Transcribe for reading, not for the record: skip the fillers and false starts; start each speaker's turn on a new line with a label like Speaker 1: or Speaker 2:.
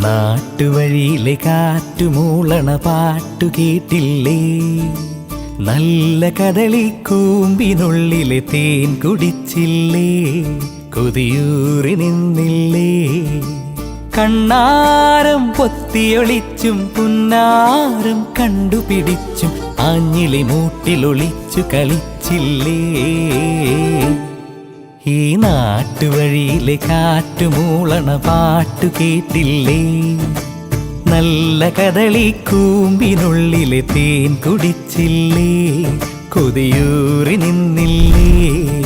Speaker 1: നാട്ടുവഴിയിലെ കാറ്റുമൂളണ പാട്ടു കേട്ടില്ലേ? നല്ല കദളിക്കൂമ്പിനുള്ളിലെ തേൻ കുടിച്ചില്ലേ? കൊതിയൂറി നിന്നില്ലേ? കണ്ണാരം പൊത്തിയൊളിച്ചും പുന്നാരം കണ്ടുപിടിച്ചും ആഞ്ഞിലി മൂട്ടിലൊളിച്ചു കളിച്ചില്ലേ? ഈ നാട്ടുവഴിയിലെ കാറ്റുമൂളണ പാട്ടു കേട്ടില്ലേ? നല്ല കദളിക്കൂമ്പിനുള്ളിലെ തേൻ കുടിച്ചില്ലേ? കൊതിയൂറി നിന്നില്ലേ?